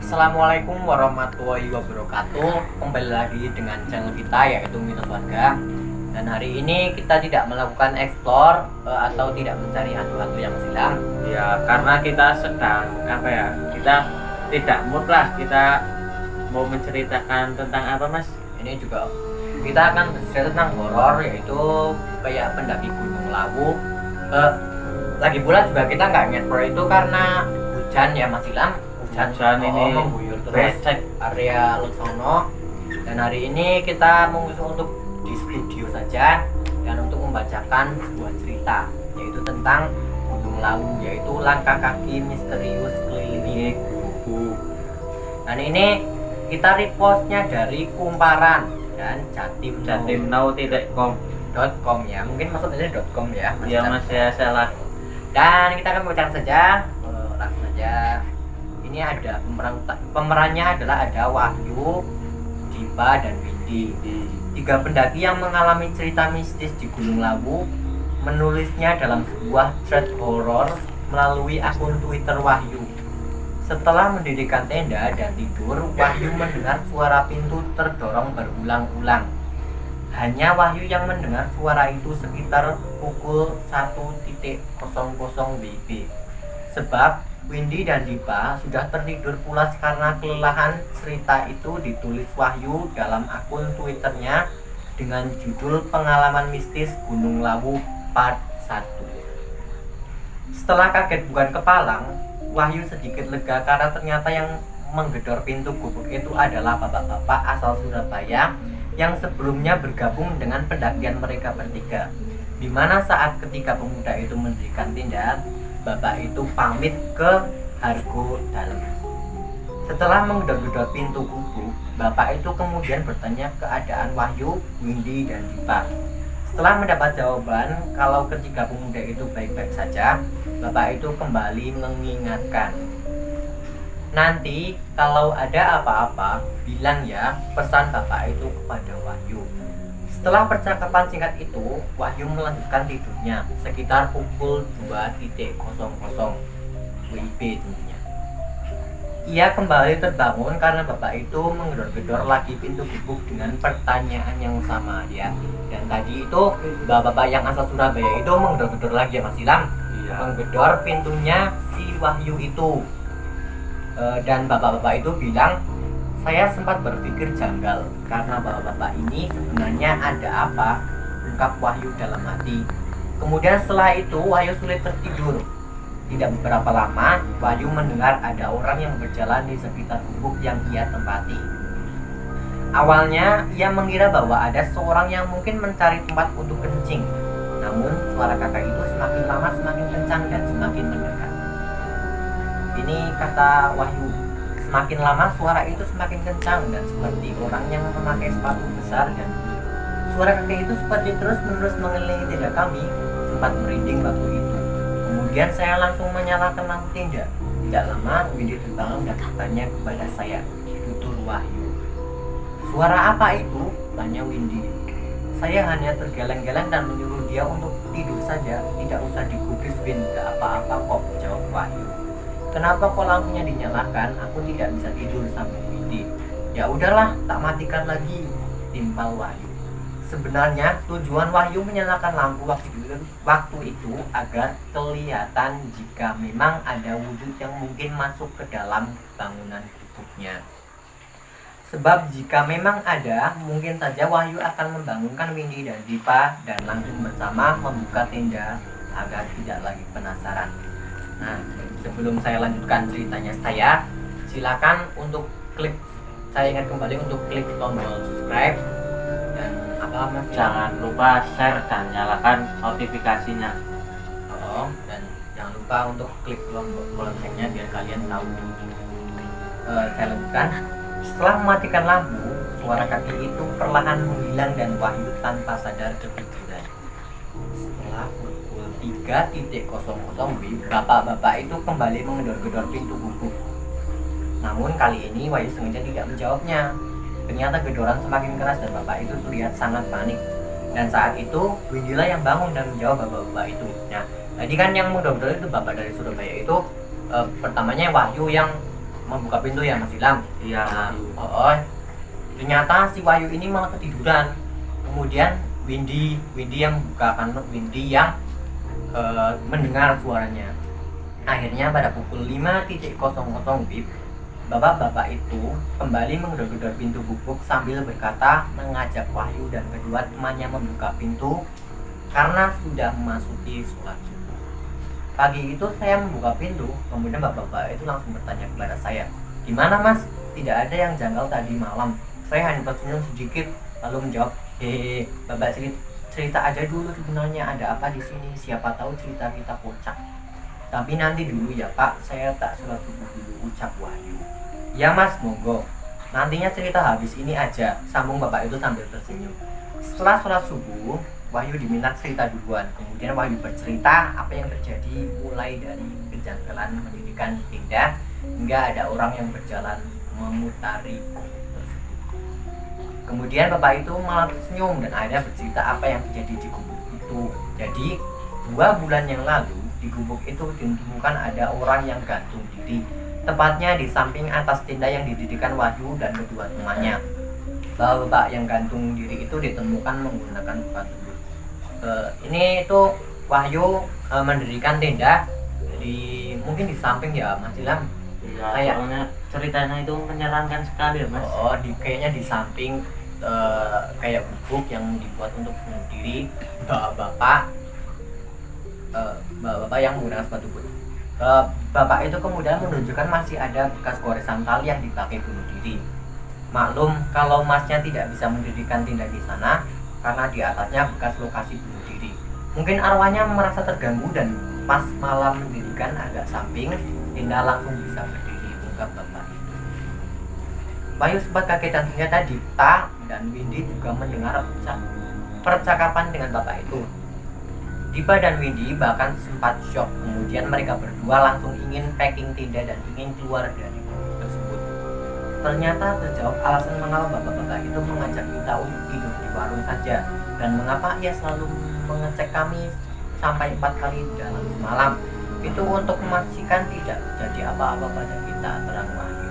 Assalamualaikum warahmatullahi wabarakatuh. Kembali lagi dengan channel kita yaitu Mitos Warga. Dan hari ini kita tidak melakukan explore atau tidak mencari hantu-hantu yang silam. Ya, karena kita sedang kita tidak mood lah, kita mau menceritakan tentang apa, Mas? Ini juga kita akan bercerita tentang horor, yaitu kayak pendaki Gunung Lawu. Lagi pula juga kita nggak explore itu karena hujan ya, Mas Ilham. Hujan ini mengguyur terus area Lutsono. Dan hari ini kita mengusung untuk di studio saja dan untuk membacakan sebuah cerita yaitu tentang Gunung Lawu, yaitu langkah kaki misterius keliling Gubu. Dan ini kita repostnya dari Kumparan dan jatimnow.com ya, mungkin maksudnya .com ya, ya Mas, ya salah. Dan kita akan membacakan saja, langsung saja. Ini ada pemerannya adalah ada Wahyu, Dipa, dan Windy. Tiga pendaki yang mengalami cerita mistis di Gunung Lawu menulisnya dalam sebuah thread horor melalui akun Twitter Wahyu. Setelah mendirikan tenda dan tidur, Wahyu mendengar suara pintu terdorong berulang-ulang. Hanya Wahyu yang mendengar suara itu sekitar pukul 1.00 WIB. Sebab Windy dan Dipa sudah tertidur pulas karena kelelahan. Cerita itu ditulis Wahyu dalam akun Twitternya dengan judul Pengalaman Mistis Gunung Lawu Part 1. Setelah kaget bukan kepalang, Wahyu sedikit lega karena ternyata yang menggedor pintu gubuk itu adalah bapak-bapak asal Surabaya yang sebelumnya bergabung dengan pendakian mereka bertiga. Di mana saat ketika pemuda itu mendirikan tenda, bapak itu pamit ke Argo Dalam. Setelah menggedor-gedor pintu gubuk, bapak itu kemudian bertanya keadaan Wahyu, Windy, dan Dipa. Setelah mendapat jawaban kalau ketiga pemuda itu baik-baik saja, bapak itu kembali mengingatkan, nanti kalau ada apa-apa bilang ya, pesan bapak itu kepada Wahyu. Setelah percakapan singkat itu, Wahyu melanjutkan tidurnya sekitar pukul 2.00 WIB tentunya. Ia kembali terbangun karena bapak itu menggedor-gedor lagi pintu gubuk dengan pertanyaan yang sama ya. Dan tadi itu bapak-bapak yang asal Surabaya itu menggedor-gedor lagi ya, Mas Ilham. Iya. Menggedor pintunya si Wahyu itu. Dan bapak-bapak itu bilang, saya sempat berpikir janggal karena bapak-bapak ini sebenarnya ada apa, ungkap Wahyu dalam hati. Kemudian setelah itu Wahyu sulit tertidur. Tidak beberapa lama Wahyu mendengar ada orang yang berjalan di sekitar gubuk yang ia tempati. Awalnya ia mengira bahwa ada seorang yang mungkin mencari tempat untuk kencing. Namun suara kakak itu semakin lama semakin kencang dan semakin mendekat. Ini kata Wahyu. Semakin lama suara itu semakin kencang dan seperti orang yang memakai sepatu besar, dan suara kakek itu seperti terus-menerus mengelilingi tenda kami. Sempat merinding waktu itu. Kemudian saya langsung menyalakan lampu tenda. Tidak lama Windy terbangun dan bertanya kepada saya, tutur Wahyu. Suara apa itu? Tanya Windy. Saya hanya tergeleng-geleng dan menyuruh dia untuk tidur saja. Tidak usah digubris, Win, gak apa-apa kok, jawab Wahyu. Kenapa kok lampunya dinyalakan? Aku tidak bisa tidur, sampai Windy. Ya udahlah, tak matikan lagi, timpal Wahyu. Sebenarnya tujuan Wahyu menyalakan lampu waktu itu agar kelihatan jika memang ada wujud yang mungkin masuk ke dalam bangunan gubuknya. Sebab jika memang ada, mungkin saja Wahyu akan membangunkan Windy dan Dipa dan langsung bersama membuka tenda agar tidak lagi penasaran. Nah, sebelum saya lanjutkan ceritanya silakan untuk klik, saya ingat kembali untuk klik tombol subscribe dan Jangan lupa share dan nyalakan notifikasinya. Dan jangan lupa untuk klik tombol loncengnya biar kalian tahu. Saya lanjutkan. Setelah mematikan lampu, suara kaki itu perlahan menghilang dan Wahyu tanpa sadar ketiduran. Setelah pukul 3.00 WIB, bapak-bapak itu kembali menggedor-gedor pintu gubuk. Namun kali ini Wahyu sengaja tidak menjawabnya. Ternyata gedoran semakin keras dan bapak itu terlihat sangat panik. Dan saat itu Windy lah yang bangun dan menjawab bapak-bapak itu. Nah, tadi kan yang menggedor itu bapak dari Surabaya itu, pertamanya Wahyu yang membuka pintu ya Mas Ilham. Iya. Nah, ternyata si Wahyu ini malah ketiduran. Kemudian Windy yang bukakan, Windy yang mendengar suaranya. Akhirnya pada pukul 5.00 WIB, bapak-bapak itu kembali menggedor-gedor pintu gubuk sambil berkata mengajak Wahyu dan kedua temannya membuka pintu karena sudah memasuki sholat subuh. Pagi itu saya membuka pintu, kemudian bapak-bapak itu langsung bertanya kepada saya, "Gimana Mas? Tidak ada yang janggal tadi malam?" Saya hanya tersenyum sedikit lalu menjawab, "Hehehe, Bapak cerita aja dulu sebenarnya ada apa di sini. Siapa tahu cerita kita kocak. Tapi nanti dulu ya Pak, saya tak sholat subuh dulu," ucap Wahyu. "Ya Mas, monggo. Nantinya cerita habis ini aja," sambung bapak itu sambil tersenyum. Setelah sholat subuh, Wahyu diminta cerita duluan. Kemudian Wahyu bercerita apa yang terjadi mulai dari kejanggalan mendirikan tenda hingga ada orang yang berjalan memutari tersebut. Kemudian bapak itu malah tersenyum dan akhirnya bercerita apa yang terjadi di gubuk itu. Jadi 2 bulan yang lalu di gubuk itu ditemukan ada orang yang gantung diri, tepatnya di samping atas tenda yang didirikan Wahyu dan kedua temannya. Bapak yang gantung diri itu ditemukan menggunakan batu. Ini itu Wahyu mendirikan tenda mungkin di samping ya Mas Ilham. Iya, Kayak soalnya ceritanya itu menyeramkan sekali ya Mas. Kayaknya di samping kayak gubuk yang dibuat untuk bunuh diri bapak yang menggunakan sepatu boot. Bapak itu kemudian menunjukkan masih ada bekas goresan tali yang dipakai bunuh diri. Maklum kalau Masnya tidak bisa mendirikan tenda di sana karena di atasnya bekas lokasi bunuh diri. Mungkin arwahnya merasa terganggu dan pas malam mendirikan agak samping, tenda langsung bisa berdiri, ungkap bapak. Wahyu sempat kaget dan ternyata Dita dan Windy juga mendengar percakapan dengan bapak itu. Dipa dan Windy bahkan sempat shock. Kemudian mereka berdua langsung ingin packing tenda dan ingin keluar dari gubuk tersebut. Ternyata terjawab alasan mengapa bapak-bapak itu mengajak kita untuk tidur di warung saja dan mengapa ia selalu mengecek kami sampai 4 kali dalam semalam. Itu untuk memastikan tidak terjadi apa-apa pada kita, terang Wahyu.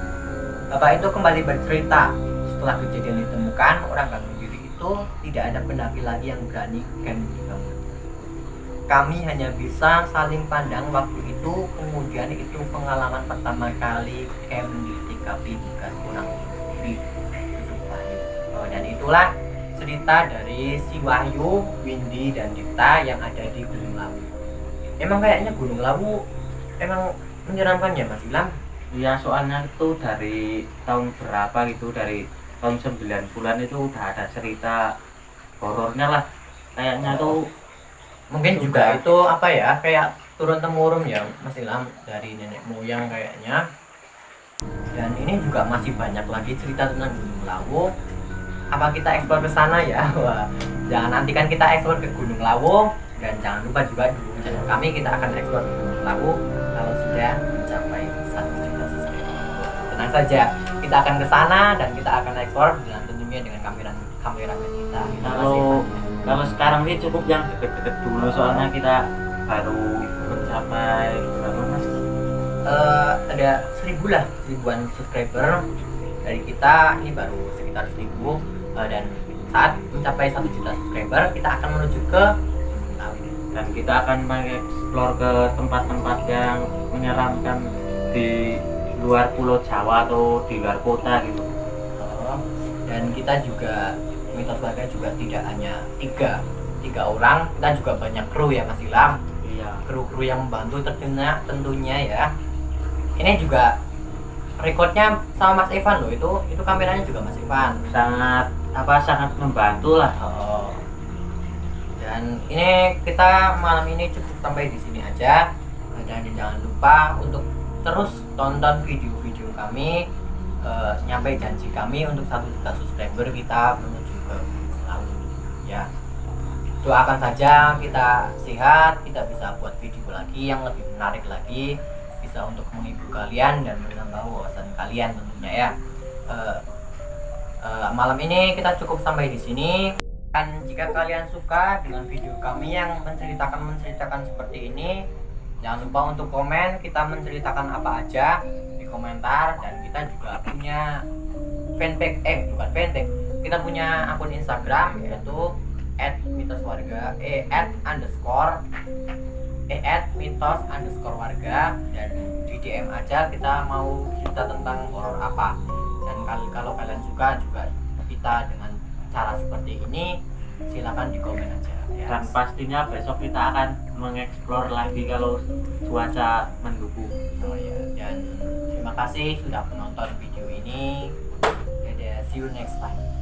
Bapak itu kembali bercerita, setelah kejadian ditemukan orang gantung diri itu tidak ada pendaki lagi yang berani camp di gambut. Kami hanya bisa saling pandang waktu itu. Kemudian itu pengalaman pertama kali camp di TKP bekas kurang diri. Dan itulah cerita dari si Wahyu, Windy dan Dita yang ada di Gunung Lawu. Emang kayaknya Gunung Lawu emang menyeramkan ya Mas Ilham? Iya, soalnya itu dari tahun berapa gitu, dari tahun 90-an itu udah ada cerita horornya lah. Kayaknya tuh Mungkin juga itu apa ya, kayak turun temurun ya Mas Ilham, dari nenek moyang kayaknya. Dan ini juga masih banyak lagi cerita tentang Gunung Lawu. Apa kita eksplor ke sana ya? Wah, jangan nantikan kita eksplor ke Gunung Lawu, dan jangan lupa juga dukung channel kami, kita akan eksplor ke Gunung Lawu kalau sudah mencapai 1 juta subscriber. Tenang saja, kita akan ke sana dan kita akan eksplor dengan tentunya dengan kamera kita. Kalau sekarang ini cukup yang deket-deket dulu, soalnya kita baru mencapai berapa Mas? Ada 1000-an subscriber dari kita, ini baru sekitar 1000, dan saat mencapai 1 juta subscriber kita akan menuju ke Gunung Lawu Dan kita akan mengeksplor ke tempat-tempat yang menyeramkan di luar Pulau Jawa atau di luar kota gitu. Dan kita juga mitos warga juga tidak hanya tiga orang, kita juga banyak kru ya Mas Ilham. Iya. Kru yang membantu tentunya ya. Ini juga recordnya sama Mas Evan loh, itu kameranya juga Mas Evan. Sangat membantu lah. Dan ini kita malam ini cukup sampai di sini aja. Dan jangan lupa untuk terus tonton video-video kami, nyampe janji kami untuk 1 juta subscriber kita menuju ke Gunung Lawu ya. Doakan saja kita sehat, kita bisa buat video lagi yang lebih menarik lagi, bisa untuk menghibur kalian dan menambah wawasan kalian tentunya ya. Malam ini kita cukup sampai di sini. Dan jika kalian suka dengan video kami yang menceritakan seperti ini, jangan lupa untuk komen kita menceritakan apa aja di komentar. Dan kita juga punya fanpage, bukan fanpage, kita punya akun Instagram yaitu @mitoswarga @mitos_warga, dan di DM aja kita mau cerita tentang horor apa. Dan kalau kalian suka juga kita dengan cara seperti ini, silakan di komen aja ya. Dan pastinya besok kita akan mengeksplor lagi kalau cuaca mendukung. Oh ya, dan terima kasih sudah menonton video ini. See you next time.